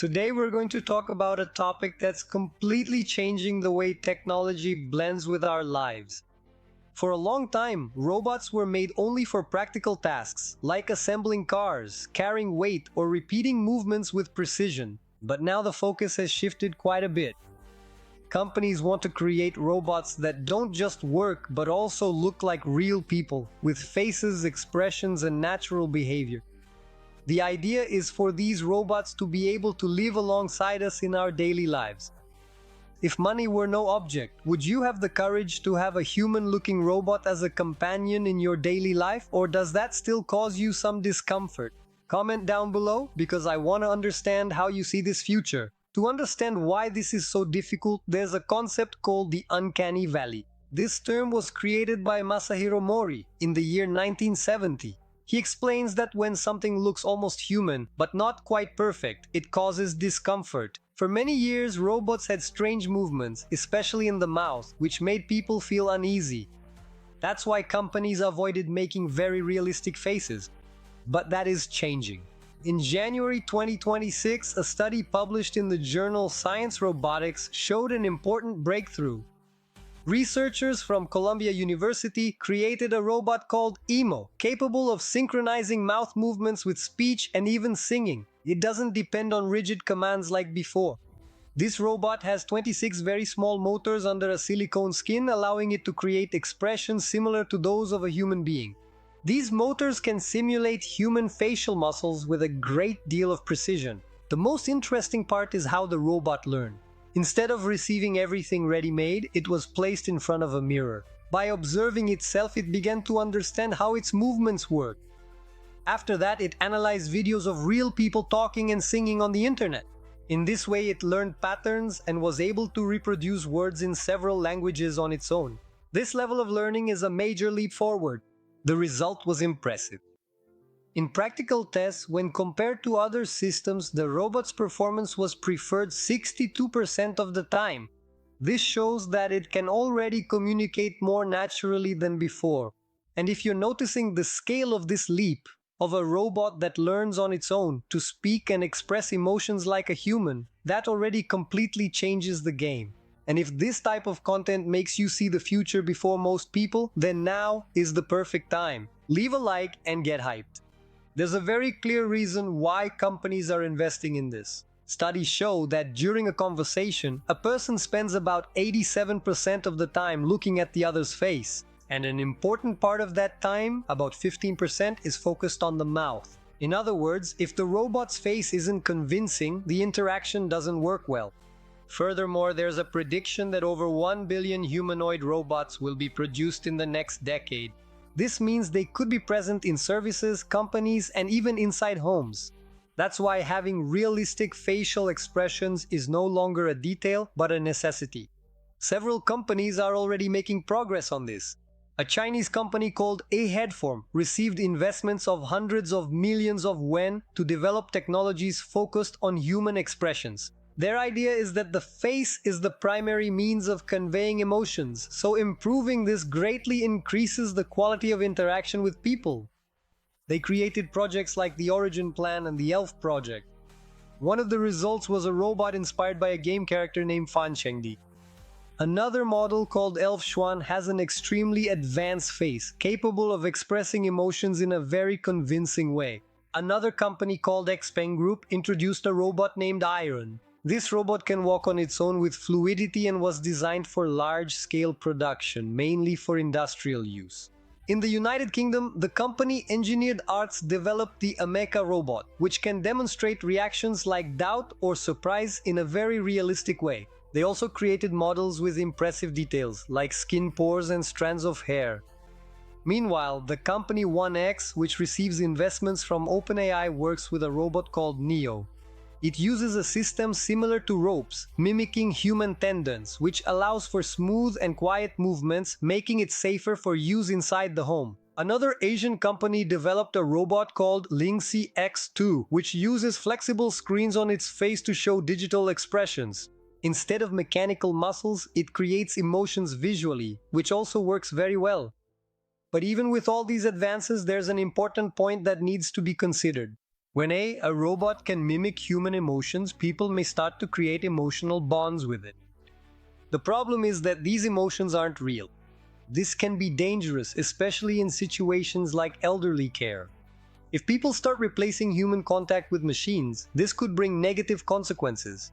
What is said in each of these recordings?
Today we're going to talk about a topic that's completely changing the way technology blends with our lives. For a long time, robots were made only for practical tasks, like assembling cars, carrying weight, or repeating movements with precision. But now the focus has shifted quite a bit. Companies want to create robots that don't just work but also look like real people, with faces, expressions, and natural behavior. The idea is for these robots to be able to live alongside us in our daily lives. If money were no object, would you have the courage to have a human-looking robot as a companion in your daily life, or does that still cause you some discomfort? Comment down below, because I want to understand how you see this future. To understand why this is so difficult, there's a concept called the uncanny valley. This term was created by Masahiro Mori in the year 1970. He explains that when something looks almost human, but not quite perfect, it causes discomfort. For many years, robots had strange movements, especially in the mouth, which made people feel uneasy. That's why companies avoided making very realistic faces. But that is changing. In January 2026, a study published in the journal Science Robotics showed an important breakthrough. Researchers from Columbia University created a robot called Emo, capable of synchronizing mouth movements with speech and even singing. It doesn't depend on rigid commands like before. This robot has 26 very small motors under a silicone skin, allowing it to create expressions similar to those of a human being. These motors can simulate human facial muscles with a great deal of precision. The most interesting part is how the robot learned. Instead of receiving everything ready-made, it was placed in front of a mirror. By observing itself, it began to understand how its movements work. After that, it analyzed videos of real people talking and singing on the internet. In this way, it learned patterns and was able to reproduce words in several languages on its own. This level of learning is a major leap forward. The result was impressive. In practical tests, when compared to other systems, the robot's performance was preferred 62% of the time. This shows that it can already communicate more naturally than before. And if you're noticing the scale of this leap, of a robot that learns on its own to speak and express emotions like a human, that already completely changes the game. And if this type of content makes you see the future before most people, then now is the perfect time. Leave a like and get hyped. There's a very clear reason why companies are investing in this. Studies show that during a conversation, a person spends about 87% of the time looking at the other's face. And an important part of that time, about 15%, is focused on the mouth. In other words, if the robot's face isn't convincing, the interaction doesn't work well. Furthermore, there's a prediction that over 1 billion humanoid robots will be produced in the next decade. This means they could be present in services, companies, and even inside homes. That's why having realistic facial expressions is no longer a detail, but a necessity. Several companies are already making progress on this. A Chinese company called aheadform received investments of hundreds of millions of yuan to develop technologies focused on human expressions. Their idea is that the face is the primary means of conveying emotions, so improving this greatly increases the quality of interaction with people. They created projects like the Origin Plan and the Elf project. One of the results was a robot inspired by a game character named Fan Chengdi. Another model called Elf Xuan has an extremely advanced face, capable of expressing emotions in a very convincing way. Another company called Xpeng Group introduced a robot named Iron. This robot can walk on its own with fluidity and was designed for large-scale production, mainly for industrial use. In the United Kingdom, the company Engineered Arts developed the Mecha robot, which can demonstrate reactions like doubt or surprise in a very realistic way. They also created models with impressive details, like skin pores and strands of hair. Meanwhile, the company 1X, which receives investments from OpenAI, works with a robot called Neo. It uses a system similar to ropes, mimicking human tendons, which allows for smooth and quiet movements, making it safer for use inside the home. Another Asian company developed a robot called Lingxi X2, which uses flexible screens on its face to show digital expressions. Instead of mechanical muscles, it creates emotions visually, which also works very well. But even with all these advances, there's an important point that needs to be considered. When a robot can mimic human emotions, people may start to create emotional bonds with it. The problem is that these emotions aren't real. This can be dangerous, especially in situations like elderly care. If people start replacing human contact with machines, this could bring negative consequences.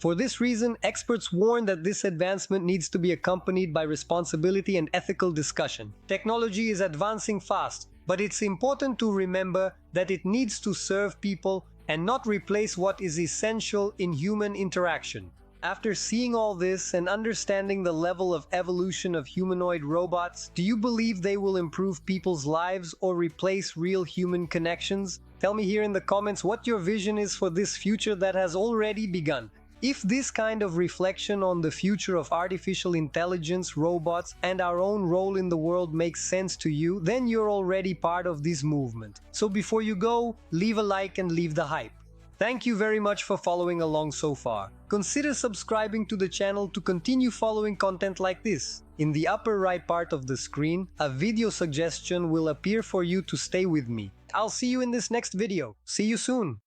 For this reason, experts warn that this advancement needs to be accompanied by responsibility and ethical discussion. Technology is advancing fast, but it's important to remember that it needs to serve people and not replace what is essential in human interaction. After seeing all this and understanding the level of evolution of humanoid robots, do you believe they will improve people's lives or replace real human connections? Tell me here in the comments what your vision is for this future that has already begun. If this kind of reflection on the future of artificial intelligence, robots, and our own role in the world makes sense to you, then you're already part of this movement. So before you go, leave a like and leave the hype. Thank you very much for following along so far. Consider subscribing to the channel to continue following content like this. In the upper right part of the screen, a video suggestion will appear for you to stay with me. I'll see you in this next video. See you soon!